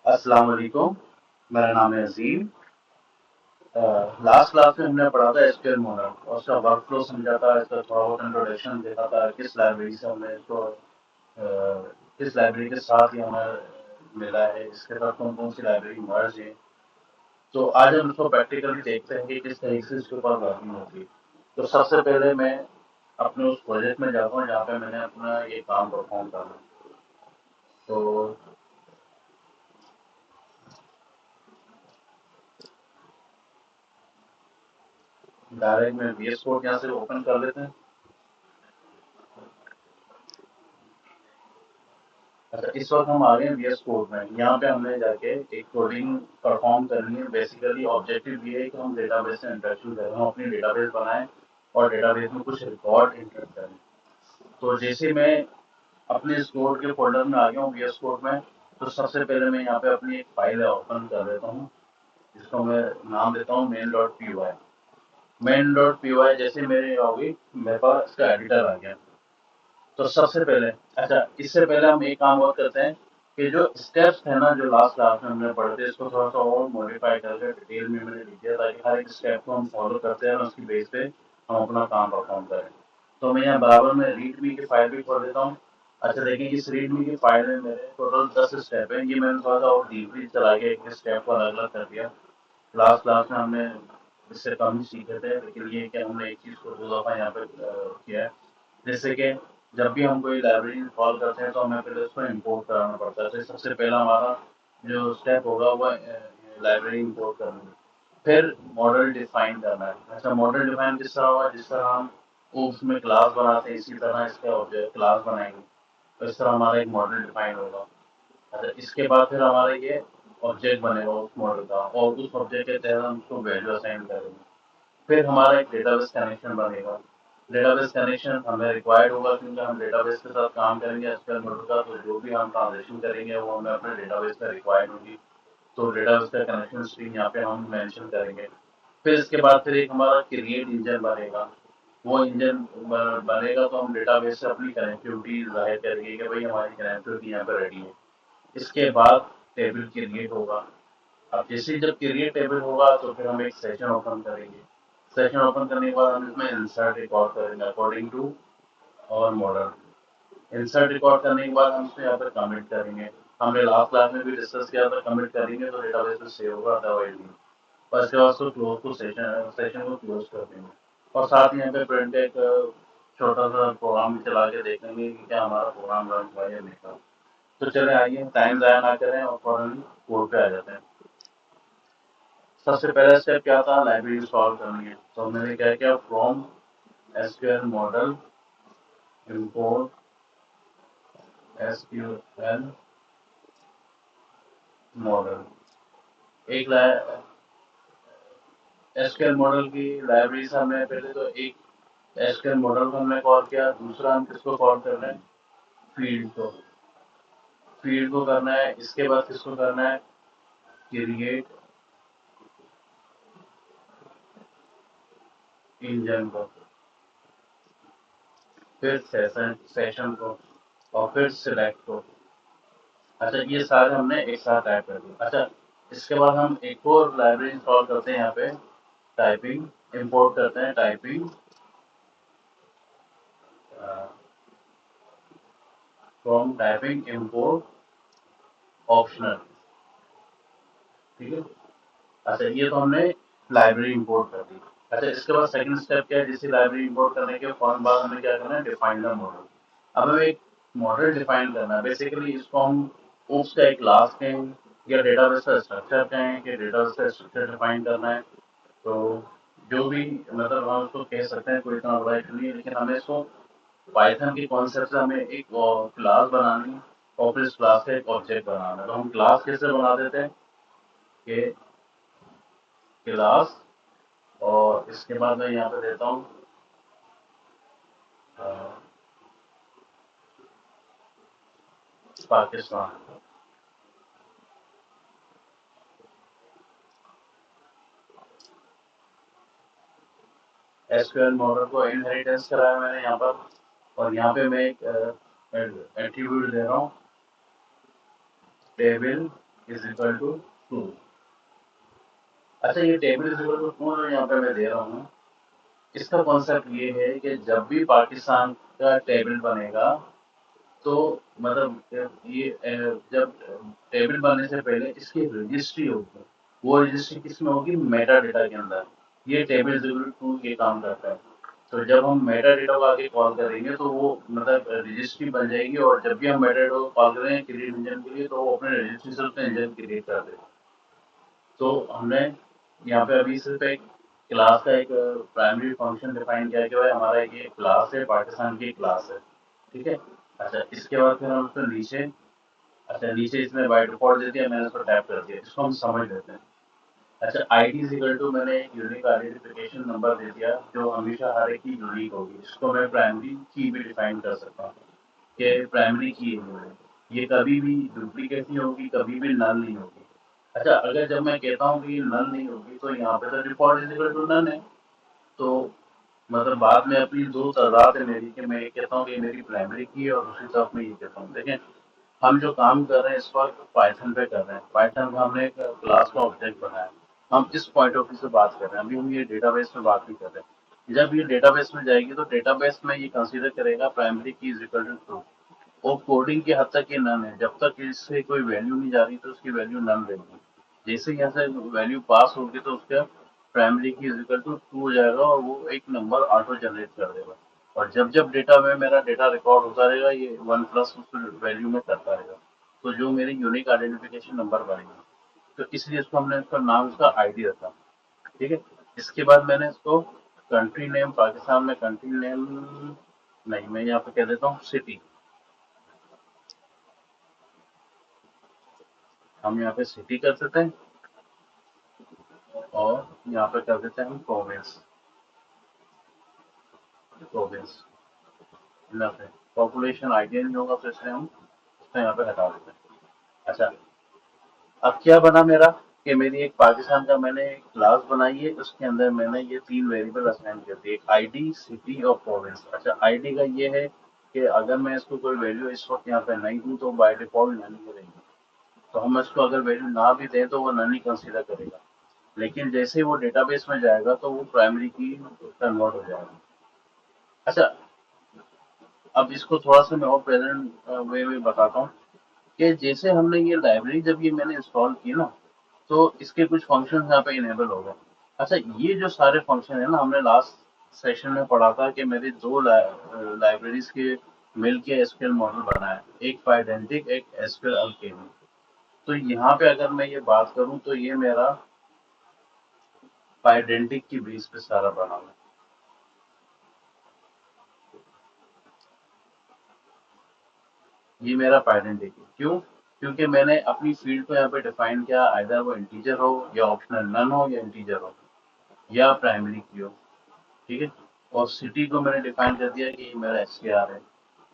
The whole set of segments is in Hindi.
अस्सलाम वालेकुम। मेरा नाम है अजीम। लास्ट क्लास में हमने पढ़ा था एसक्यूएल मॉडल और उसका वर्क फ्लो समझा था। इसका थोड़ा बहुत इंट्रोडक्शन देखा था, किस लाइब्रेरी से हमने इसको किस लाइब्रेरी के साथ ये हमें मिला है, इसके साथ कौन कौन सी लाइब्रेरी मर्ज है। तो आज हम इसको प्रैक्टिकली देखते हैं कि किस तरीके से इसके ऊपर वर्किंग होती है। तो सबसे पहले मैं अपने उस प्रोजेक्ट में जाता हूँ जहाँ पे मैंने अपना ये काम परफॉर्म करना। तो डायरेक्ट में VS कोड यहाँ से ओपन कर लेते हैं। अच्छा, इस वक्त हम आ गए हैं VS कोड में। यहाँ पे हमने जाके एक कोडिंग परफॉर्म करनी है। बेसिकली ऑब्जेक्टिव ये है कि हम डेटाबेस से इंटरेक्शन करें, हम अपनी डेटाबेस बनाएं और डेटाबेस में कुछ रिकॉर्ड इंटर करें। तो जैसे मैं अपने इस कोड के फोल्डर में आ गया हूँ VS कोड में, तो सबसे पहले मैं यहाँ पे अपनी एक फाइल ओपन कर देता हूँ, जिसको मैं नाम देता हूँ main.py। main.py जैसे मेरे होगी, मेरे पास इसका एडिटर आ गया। तो सबसे पहले, अच्छा, इससे पहले हम एक काम और करते हैं कि जो स्टेप्स थे ना, जो लास्ट क्लास में हमने पढ़े थे, इसको थोड़ा सा और मॉडिफाई करके डिटेल में मैंने लिख दिया ताकि हर एक स्टेप को हम फॉलो करते हैं और उसकी बेस पे हम अपना काम परफॉर्म करें। तो मैं यहाँ बराबर में रीडमी की फाइल भी खोल देता हूँ। अच्छा, देखिए इस रीडमी की फाइल में मेरे टोटल 10 स्टेप है। ये मैंने थोड़ा सा और डीपली चला के एक स्टेप को अलग अलग कर दिया। लास्ट क्लास में हमने इससे कम ही सीखे थे, लेकिन ये कि हमने एक चीज़ को 2 दफ़ा यहाँ पे किया है। जैसे कि जब भी हम कोई लाइब्रेरी कॉल करते हैं तो हमें पहले उसको इंपोर्ट कराना पड़ता है। तो सबसे पहला हमारा जो स्टेप होगा वो लाइब्रेरी इंपोर्ट करना है। फिर मॉडल डिफाइन करना है। अच्छा, मॉडल डिफाइन किस तरह होगा, जिस तरह हम उसमें क्लास बनाते हैं इसी तरह इसका ऑब्जेक्ट क्लास बनाएंगे। तो इस तरह हमारा एक मॉडल डिफाइन होगा। अच्छा, इसके बाद फिर हमारा ये ऑब्जेक्ट बनेगा उस मॉडल का, और उस ऑब्जेक्ट के तहत हम उसको वैल्यू असाइन करेंगे। फिर हमारा एक डेटाबेस कनेक्शन बनेगा। डेटाबेस कनेक्शन हमें रिक्वायर्ड होगा क्योंकि हम डेटाबेस के साथ काम करेंगे एसक्यूएल मॉडल का। तो जो भी हम ट्रांजेक्शन करेंगे वो हमें अपने डेटाबेस में रिक्वायर्ड होगी। तो डेटाबेस का कनेक्शन स्ट्रीम यहाँ पे हम मेंशन करेंगे। फिर इसके बाद फिर एक हमारा क्रिएट इंजन बनेगा। वो इंजन बनेगा तो हम डेटाबेस से अपनी कनेक्टिविटी जाहिर करेंगे कि भाई हमारी कनेक्टिविटी यहाँ पर रेडी है। इसके बाद टेबल क्रिएट होगा। अब जैसे ही जब क्रिएट टेबल होगा तो फिर हम एक सेशन ओपन करेंगे। सेशन ओपन करने के बाद हम इसमें इंसर्ट रिकॉर्ड करेंगे अकॉर्डिंग टू और मॉडल। इंसर्ट रिकॉर्ड करने के बाद हम इसमें यहाँ पर कमिट करेंगे। हमने लास्ट क्लास में भी डिस्कस किया था, कमिट करेंगे तो डेटाबेस में सेव होगा, अदरवाइज नहीं। और इसके बाद उसको क्लोज को सेशन सेशन को क्लोज कर देंगे। और साथ ही यहाँ पे प्रिंट एक छोटा सा प्रोग्राम भी चला के देखेंगे कि क्या हमारा प्रोग्राम रन हुआ या नहीं। तो चले आइए, टाइम ज़ाया ना करें और फौरन कोड पे आ जाते हैं। सबसे पहला स्टेप क्या था, लाइब्रेरी इंस्टॉल करनी है। तो मैंने क्या किया, from SQL model import SQL model. एक एसक्यूएल मॉडल की लाइब्रेरी से हमने पहले तो एक एसक्यूएल मॉडल को हमने कॉल किया। दूसरा हम किसको कॉल कर रहे हैं, फील्ड को। फील्ड को करना है। इसके बाद किसको करना है, क्रिएट इंजन को। फिर सेशन सेशन को, और फिर सिलेक्ट को। अच्छा, ये सारे हमने एक साथ टाइप कर दिए। अच्छा, इसके बाद हम एक और लाइब्रेरी इंस्टॉल करते हैं यहाँ पे, टाइपिंग इंपोर्ट करते हैं। Typing from typing import optional. ठीक है। अच्छा, ये तो हमने लाइब्रेरी इंपोर्ट कर दी। अच्छा, इसके बाद सेकंड स्टेप क्या है, जैसे लाइब्रेरी इंपोर्ट करने के फौरन बाद हमें क्या करना है, डिफाइन द मॉडल। अब हमें एक मॉडल डिफाइन करना है। बेसिकली इसको हम उसका एक क्लास कहें या डेटाबेस का स्ट्रक्चर कहें कि डेटाबेस का स्ट्रक्चर डिफाइन करना है। तो जो भी, मतलब हम उसको कह सकते हैं, कोई इतना बड़ा इशू नहीं है, लेकिन हमें इसको पाइथन के कॉन्सेप्ट से हमें एक क्लास बनानी है और फिर इस क्लास का एक ऑब्जेक्ट बनाना है। तो हम क्लास कैसे बना देते हैं कि क्लास, और इसके बाद मैं यहाँ पे देता हूँ पाकिस्तान। एसक्यूएल मॉडल को इनहेरिटेंस कराया मैंने यहाँ पर, और यहाँ पे मैं एक एट्रीब्यूट दे रहा हूँ, table is equal to true. अच्छा, ये table is equal to true जो यहाँ पे मैं दे रहा हूँ, इसका कॉन्सेप्ट ये है कि जब भी पाकिस्तान का टेबल बनेगा तो मतलब ये जब टेबल बनने से पहले इसकी रजिस्ट्री होगी, वो रजिस्ट्री किसमें होगी? मेटा डेटा के अंदर। ये टेबल जरूर टू ये काम करता है। तो जब हम मेटा डेटा को आगे कॉल करेंगे तो वो मतलब रजिस्ट्री बन जाएगी, और जब भी हम मेटा डेटा को कॉल करेंगे क्रिएट इंजन के लिए तो वो अपने रजिस्ट्री से उसका इंजन क्रिएट कर देगा। तो हमने यहाँ पे अभी सिर्फ एक क्लास का एक प्राइमरी फंक्शन डिफाइन किया कि भाई हमारा ये क्लास है, पाकिस्तान की क्लास है, ठीक है। अच्छा, इसके बाद फिर हम उसको नीचे, अच्छा नीचे इसमें बाय डिफॉल्ट दे दिया, मैंने उसको टैप कर दिया, इसको हम समझ लेते हैं। अच्छा, आईडी इज इक्वल टू मैंने एक यूनिक आइडेंटिफिकेशन नंबर दे दिया जो हमेशा हर एक की यूनिक होगी, इसको मैं प्राइमरी की भी डिफाइन कर सकता हूँ कि प्राइमरी की है ये कभी भी डुप्लीकेट नहीं होगी, कभी भी नल नहीं होगी। अच्छा, अगर जब मैं कहता हूँ कि ये नल नहीं होगी तो यहाँ पे तो default is equal to none है। तो मतलब बाद में अपनी दो तादाद है मेरी कि मैं ये कहता हूँ कि ये मेरी प्राइमरी की है और दूसरी तरफ मैं ये कहता हूँ। देखें, हम जो काम कर रहे हैं इस वक्त पाइथन पे कर रहे हैं, पाइथन का हमने एक क्लास का ऑब्जेक्ट बनाया। हम इस पॉइंट ऑफ व्यू से बात कर रहे हैं, अभी हम ये डेटाबेस में बात नहीं कर रहे हैं। जब ये डेटाबेस में जाएगी तो डेटाबेस में ये कंसीडर करेगा प्राइमरी की इज इक्वल टू ट्रू, और कोडिंग की हद तक ये नन है, जब तक इससे कोई वैल्यू नहीं जा रही तो उसकी वैल्यू नन रहेगी। जैसे यहाँ से वैल्यू पास होगी तो उसका प्राइमरी की इज इक्वल टू ट्रू हो जाएगा और वो एक नंबर ऑटो जनरेट कर देगा। और जब जब डेटा में मेरा डेटा रिकॉर्ड होता रहेगा ये वन प्लस उस वैल्यू में करता रहेगा, तो जो मेरी यूनिक आइडेंटिफिकेशन नंबर बनेगा। तो इसलिए इसको हमने इसका नाम इसका आईडी रखा, ठीक है। इसके बाद मैंने इसको कंट्री नेम, पाकिस्तान में कंट्री नेम नहीं, मैं यहाँ पे कह देता हूँ सिटी। हम यहाँ पे सिटी कर देते हैं और यहाँ पे कर देते हैं हम प्रोविंस। प्रोविंस इनफ है, पॉपुलेशन आइडिया नहीं होगा तो इसलिए हम इसको यहाँ पे हटा देते हैं। अच्छा, अब क्या बना मेरा कि मेरी एक पाकिस्तान का मैंने एक क्लास बनाई है, उसके अंदर मैंने ये तीन वेरिएबल असाइन कर दिए, एक आईडी, सिटी और प्रोविंस। अच्छा, आईडी का ये है कि अगर मैं इसको कोई वैल्यू इस वक्त यहाँ पे नहीं दूँ तो बाय डिफॉल्ट नहीं करेंगे, तो हम इसको अगर वैल्यू ना भी दें तो वो नन ही कंसीडर करेगा। लेकिन जैसे ही वो डेटाबेस में जाएगा तो वो प्राइमरी की कन्वर्ट हो जाएगा। अच्छा, अब इसको थोड़ा सा मैं और प्रेजेंट वे में बताता हूँ कि जैसे हमने ये लाइब्रेरी जब ये मैंने इंस्टॉल की ना, तो इसके कुछ फंक्शन यहाँ पे इनेबल हो गए। अच्छा, ये जो सारे फंक्शन है ना, हमने लास्ट सेशन में पढ़ा था कि मेरे दो लाइब्रेरीज के मिल के एसक्यूएल मॉडल बना है, एक फाइडेंटिक एक एसक्यूएल अल्केमी। तो यहाँ पे अगर मैं ये बात करूँ तो ये मेरा फाइडेंटिक की बेस पे सारा बना हुआ है। ये मेरा फाइडेंटिक है, क्यों? क्योंकि मैंने अपनी फील्ड को यहाँ पे डिफाइन किया, आइदर वो इंटीजर हो या ऑप्शनल नन हो या इंटीजर हो या प्राइमरी की हो, ठीक है। और सिटी को मैंने डिफाइन कर दिया कि ये मेरा एसकेआर है,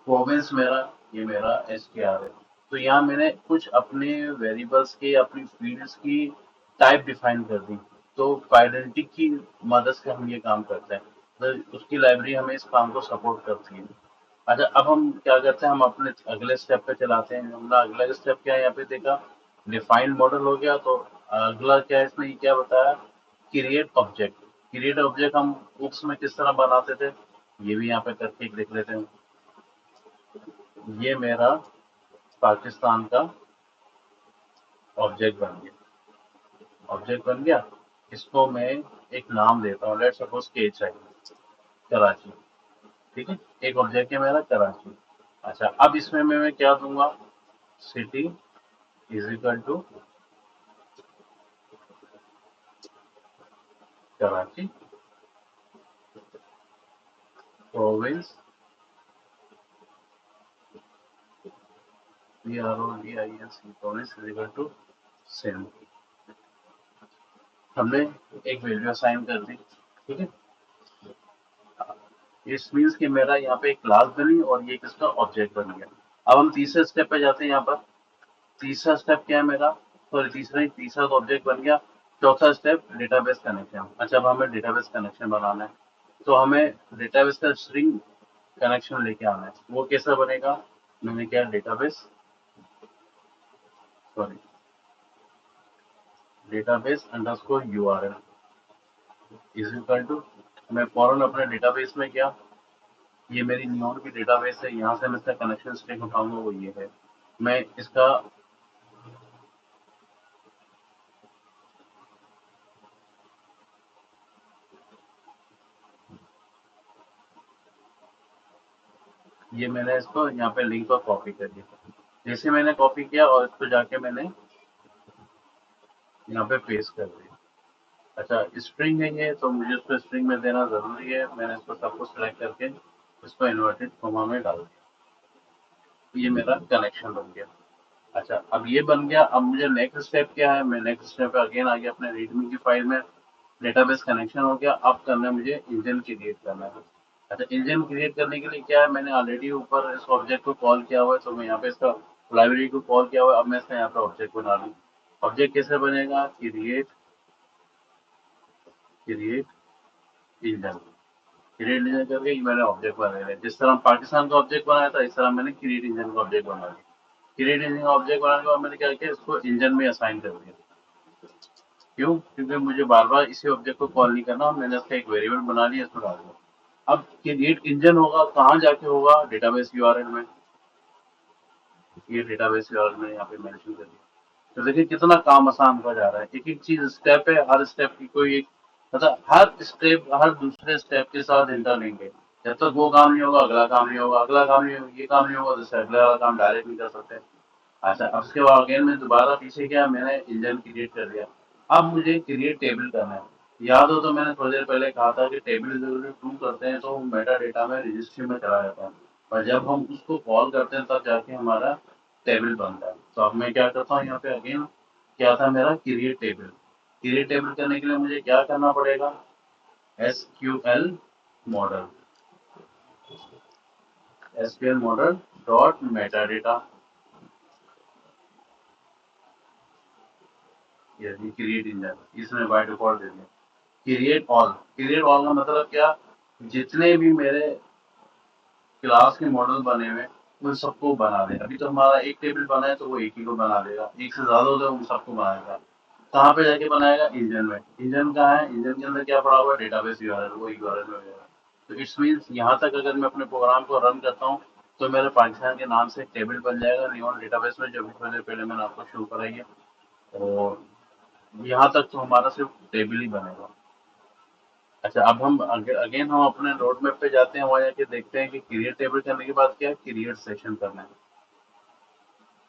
प्रोविंस मेरा, ये मेरा एसकेआर है। तो यहाँ मैंने कुछ अपने वेरिएबल्स के, अपनी फील्ड्स की टाइप डिफाइन कर दी। तो आइडेंटिटी की मदद से हम ये काम करते हैं, तो उसकी लाइब्रेरी हमें इस काम को सपोर्ट करती है। अच्छा, अब हम क्या करते हैं, हम अपने अगले स्टेप पे चलाते हैं। हमने अगला स्टेप क्या है यहाँ पे देखा, डिफाइंड मॉडल हो गया। तो अगला क्या है, इसने क्या बताया, क्रिएट ऑब्जेक्ट। क्रिएट ऑब्जेक्ट हम बुक्स में किस तरह बनाते थे, ये भी यहाँ पे करके देख लेते हैं। ये मेरा पाकिस्तान का ऑब्जेक्ट बन गया, ऑब्जेक्ट बन गया। इसको मैं एक नाम देता हूँ, लेट सपोज के चाहिए, कराची, ठीक है। एक ऑब्जेक्ट है मेरा कराची। अच्छा, अब इसमें मैं क्या दूंगा, city is equal to Karachi, province PROVINC, province is equal to Sindh. हमने एक वैल्यू असाइन कर दी, ठीक है। इस मीन्स कि मेरा यहाँ पे एक क्लास बनी और ये किसका ऑब्जेक्ट बन गया। अब हम तीसरे स्टेप पे जाते हैं। यहाँ पर तीसरा स्टेप क्या है मेरा, सॉरी तीसरा तो ऑब्जेक्ट बन गया। चौथा स्टेप डेटाबेस कनेक्शन। अच्छा, अब हमें डेटाबेस कनेक्शन बनाना है, तो हमें डेटाबेस का स्ट्रिंग कनेक्शन लेके आना है। वो कैसा बनेगा, मैंने क्या database, sorry database underscore URL is equal to, मैं फॉरन अपने डेटाबेस में क्या, ये मेरी न्यून की डेटाबेस है, यहाँ से मैं इसका कनेक्शन स्ट्रिंग उठाऊंगा, वो ये है। मैं इसका, ये मैंने इसको यहाँ पे लिंक पर कॉपी कर दिया। जैसे मैंने कॉपी किया और इस पर जाके मैंने यहाँ पे पेस्ट कर दिया। अच्छा, स्ट्रिंग है ये, तो मुझे उसको स्ट्रिंग में देना जरूरी है। मैंने इसको सब कुछ सेलेक्ट करके इसको इन्वर्टेड कॉमा में डाल दिया। ये मेरा कनेक्शन बन गया। अच्छा, अब ये बन गया। अब मुझे नेक्स्ट स्टेप क्या है, मैं नेक्स्ट स्टेप पे अगेन आ गया अपने रीडमी की फाइल में। डेटाबेस कनेक्शन हो गया। अब करना है मुझे इंजन क्रिएट करना है। अच्छा, इंजन क्रिएट करने के लिए क्या है, मैंने ऑलरेडी ऊपर इस ऑब्जेक्ट को कॉल किया हुआ है, तो मैं यहाँ पे इसका लाइब्रेरी को कॉल किया हुआ है। अब मैं इसका यहाँ पे ऑब्जेक्ट बना लूँ। ऑब्जेक्ट कैसे बनेगा, create, create engine, create engine करके ये मैंने ऑब्जेक्ट बना लिया। जिस तरह पाकिस्तान का ऑब्जेक्ट बनाया था, इस तरह मैंने क्रिएट इंजन का ऑब्जेक्ट बना लिया। क्रिएट इंजन का ऑब्जेक्ट बनाने के बाद मैंने क्या किया, इसको इंजन में असाइन कर दिया। क्यों, क्योंकि मुझे बार बार इसी ऑब्जेक्ट को कॉल नहीं करना। मैंने इसका एक वेरिएबल बना लिया, इसको डाल दिया। अब क्रिएट इंजन होगा कहाँ जाके होगा, डेटाबेस यूआरएल में। ये डेटाबेस यूआरएल में यहाँ पे मेंशन कर दिया। तो देखिए कितना काम आसान होता जा रहा है। एक एक चीज स्टेप है, हर स्टेप की कोई एक, मतलब हर स्टेप हर दूसरे स्टेप के साथ इंटरलिंक है। जब तक वो काम नहीं होगा अगला काम नहीं होगा, अगला काम नहीं होगा, ये काम नहीं होगा तो अगला वाला काम डायरेक्ट नहीं कर सकते। अच्छा, अब उसके बाद अगेन मैं दोबारा पीछे गया, मैंने इंजन क्रिएट कर दिया। अब मुझे क्रिएट टेबल करना है। याद हो तो मैंने थोड़ी देर पहले कहा था कि टेबल जरूर टू करते हैं तो मेटा डेटा में रजिस्ट्री में चला जाता है, और जब हम उसको कॉल करते हैं तब जाके हमारा टेबल बनता है। तो अब मैं क्या करता हूँ, यहाँ पे अगेन क्या था मेरा, क्रिएट टेबल। क्रिएट टेबल करने के लिए मुझे क्या करना पड़ेगा, SQL model, SQL model dot Meta data, ये क्रिएट इंजन, इसमें बाय डिफॉल्ट दे दिया क्रिएट ऑल। क्रिएट ऑल का मतलब क्या, जितने भी मेरे क्लास के मॉडल बने हुए उन सबको बना दे। अभी तो हमारा एक टेबल बना है तो वो एक ही को बना देगा, एक से ज्यादा होता है उन सबको बनाएगा। कहाँ पे जाके बनाएगा, इंजन में। इंजन कहाँ है, इंजन के अंदर क्या पड़ा हुआ है, डेटाबेस यूआरएल, वो यूआरएल में होगा। तो इट्स मीन्स यहाँ तक अगर मैं अपने प्रोग्राम को रन करता हूँ तो मेरे पाकिस्तान के नाम से एक टेबल बन जाएगा न्यून डेटाबेस में, जो भी थोड़ी देर पहले मैंने आपको शुरू कराई है। और यहाँ तक तो हमारा सिर्फ टेबल ही बनेगा। अच्छा, अब हम अगेन हम अपने रोड मैप पे जाते हैं, वहां जाके देखते हैं कि क्रिएट टेबल करने के बाद क्या है, क्रिएट सेशन करना है।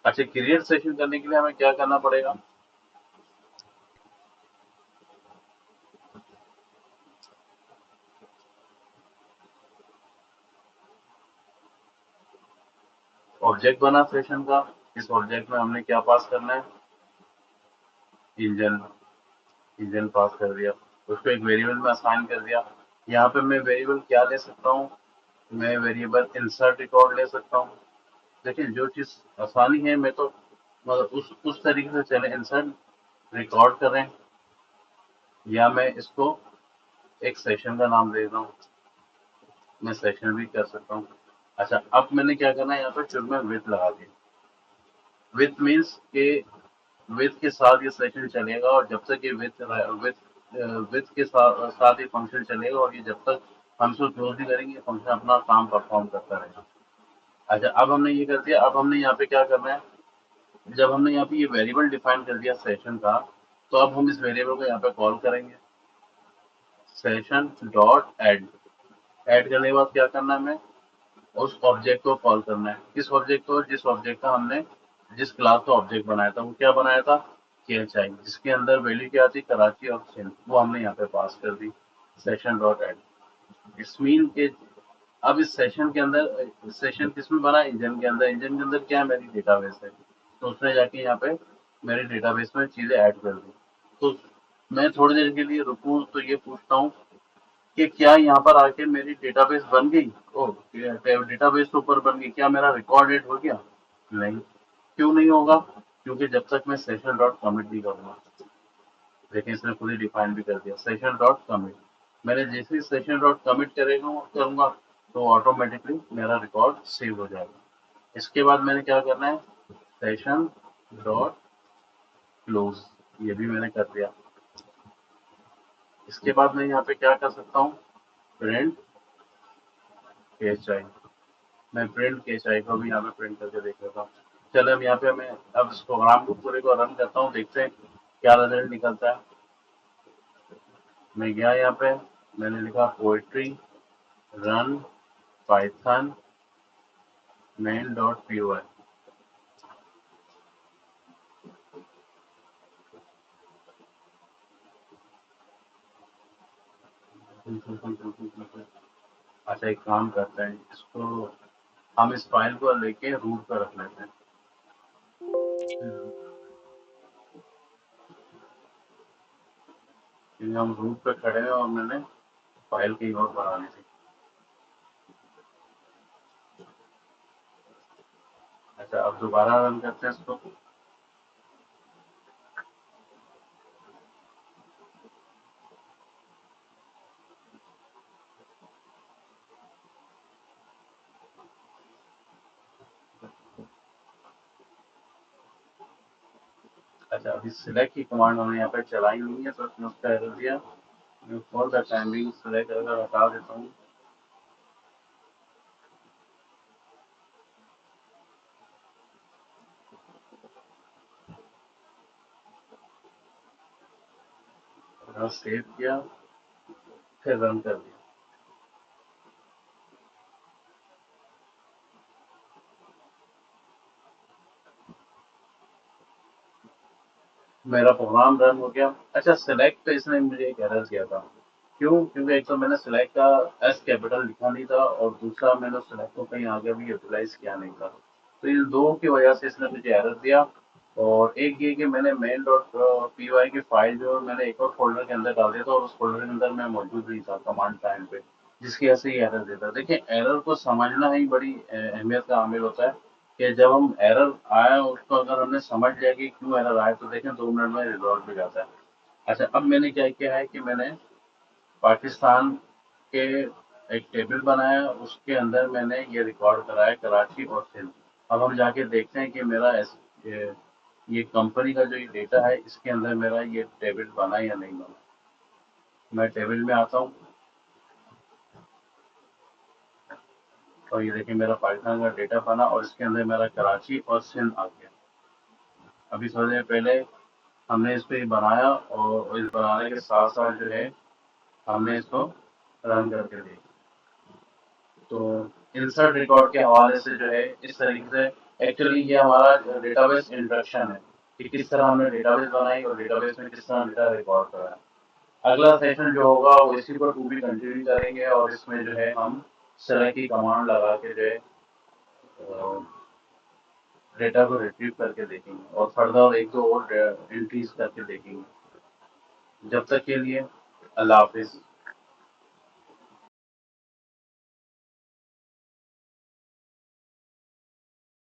अच्छा, क्रिएट सेशन करने के लिए हमें क्या करना पड़ेगा, ऑब्जेक्ट बना सेशन का। इस ऑब्जेक्ट में हमने क्या पास करना है, इंजन। इंजन पास कर दिया, उसको एक वेरिएबल में असाइन कर दिया। यहाँ पे मैं वेरिएबल क्या ले सकता हूँ, मैं वेरिएबल इंसर्ट रिकॉर्ड ले सकता हूँ। देखिए जो चीज आसानी है, मैं तो मतलब उस तरीके से चले, इंसर्ट रिकॉर्ड करें, या मैं इसको एक सेशन का नाम दे रहा हूँ, मैं सेशन भी कर सकता हूँ। अच्छा, अब मैंने क्या करना है, यहाँ पे शुरू में विथ लगा दी। विथ मीन्स के विथ के साथ ये सेशन चलेगा, और जब तक ये विथ के साथ ये फंक्शन चलेगा, और ये जब तक हम इसको क्लोज नहीं करेंगे फंक्शन अपना काम परफॉर्म करता रहेगा। अच्छा, अब हमने ये कर दिया। अब हमने यहाँ पे क्या करना है, जब हमने यहाँ पे ये वेरिएबल डिफाइन कर दिया सेशन का, तो अब हम इस वेरिएबल को यहाँ पे कॉल करेंगे, सेशन डॉट ऐड। ऐड करने के बाद क्या करना है, हमें उस ऑब्जेक्ट को कॉल करना है। किस ऑब्जेक्ट को, जिस ऑब्जेक्ट का हमने जिस क्लास का ऑब्जेक्ट बनाया था, वो क्या बनाया था, KHI, जिसके अंदर वैल्यू क्या थी, कराची और सिंध, वो हमने यहाँ पे पास कर दी, session dot add. It's mean के अब इस सेशन के अंदर, सेशन किसमें बना, इंजन के अंदर। इंजन के अंदर क्या है, मेरी डेटाबेस है, तो उसने जाके यहाँ पे मेरे डेटाबेस में चीजें ऐड कर दी। तो मैं थोड़ी देर के लिए रुकूं तो ये पूछता हूँ कि क्या यहाँ पर आके मेरी डेटाबेस बन गई, ओ डेटाबेस तो ऊपर बन गई, क्या मेरा रिकॉर्ड एड हो गया, नहीं। क्यों नहीं होगा, क्योंकि जब तक मैं सेशन डॉट कमिट नहीं करूंगा। देखिए इसने खुद ही डिफाइन भी कर दिया, सेशन डॉट कमिट। मैंने जैसे ही सेशन डॉट कमिट करूंगा तो ऑटोमेटिकली मेरा रिकॉर्ड सेव हो जाएगा। इसके बाद मैंने क्या करना है, सेशन डॉट क्लोज। ये भी मैंने कर दिया। इसके बाद मैं यहाँ पे क्या कर सकता हूँ, प्रिंट केस आई। मैं प्रिंट केस आई को भी यहाँ पे प्रिंट करके देख लेता हूँ। चलो अब यहाँ पे मैं अब इस प्रोग्राम को पूरे को रन करता हूँ, देखते हैं क्या रिजल्ट निकलता है। मैं गया यहाँ पे, मैंने लिखा poetry run Python main dot P O I. अच्छा एक काम करते हैं, इसको हम इस फाइल को लेके रूट पर रख लेते हैं। क्योंकि हम रूट पे खड़े हैं और मैंने फाइल कहीं और बनानी थी। अच्छा अब दोबारा रन करते हैं इसको। अच्छा अभी सिलेक्ट की कमांड हमने यहाँ पे चलाई नहीं है, तो उसने उसका एरर दिया। For the time being select अगर हटा देता हूँ। सेव किया, फिर रन कर दिया। मेरा प्रोग्राम रन हो गया। अच्छा सिलेक्ट पे इसने मुझे एक एरर दिया था। क्यों? क्योंकि एक तो मैंने सिलेक्ट का एस कैपिटल लिखा नहीं था, और दूसरा मैंने सिलेक्ट को कहीं आगे भी यूटिलाइज किया नहीं था। तो इन दो की वजह से इसने मुझे एरर दिया। और एक ये कि मैंने मेन डॉट पी वाई की फाइल जो मैंने एक और फोल्डर के अंदर डाल दिया था, और उस फोल्डर के अंदर मैं मौजूद नहीं था कमांड टाइम पे, जिसकी वजह से ये एरर देता है। देखिए एरर को समझना ही बड़ी अहमियत का हामिल होता है, कि जब हम एरर आया उसको अगर हमने समझ लिया कि क्यों एरर आया, तो देखें 2 मिनट में रिजॉल्व हो जाता है। अच्छा अब मैंने क्या किया है कि मैंने पाकिस्तान के एक टेबल बनाया, उसके अंदर मैंने ये रिकॉर्ड कराया कराची और सिंध। अब हम जाके देखते हैं कि मेरा ये कंपनी का जो ये डेटा है, इसके अंदर मेरा ये टेबल बना या नहीं बना। मैं टेबल में आता हूँ, और ये देखिए मेरा पाकिस्तान का डेटा बना, और इसके अंदर मेरा कराची और सिंध आ गया। अभी थोड़ी देर पहले हमने इसको ये बनाया, और इस बनाने के साथ साथ जो है हमने इसको रन करके देखा। तो इंसर्ट रिकॉर्ड के हवाले से जो है इस तरीके से एक्चुअली ये हमारा डेटाबेस इंट्रोडक्शन है, कि किस तरह हमने डेटाबेस बनाई और डेटाबेस में किस तरह डेटा रिकॉर्ड करा। अगला सेशन जो होगा वो इसी पर टू भी कंटिन्यू करेंगे, और इसमें जो है हम सेलेक्ट की कमांड लगा के जो है डेटा को रिट्रीव करके देखेंगे, और फर्दर एक दो और एंट्रीज करके देखेंगे। जब तक के लिए अल्लाह हाफिज।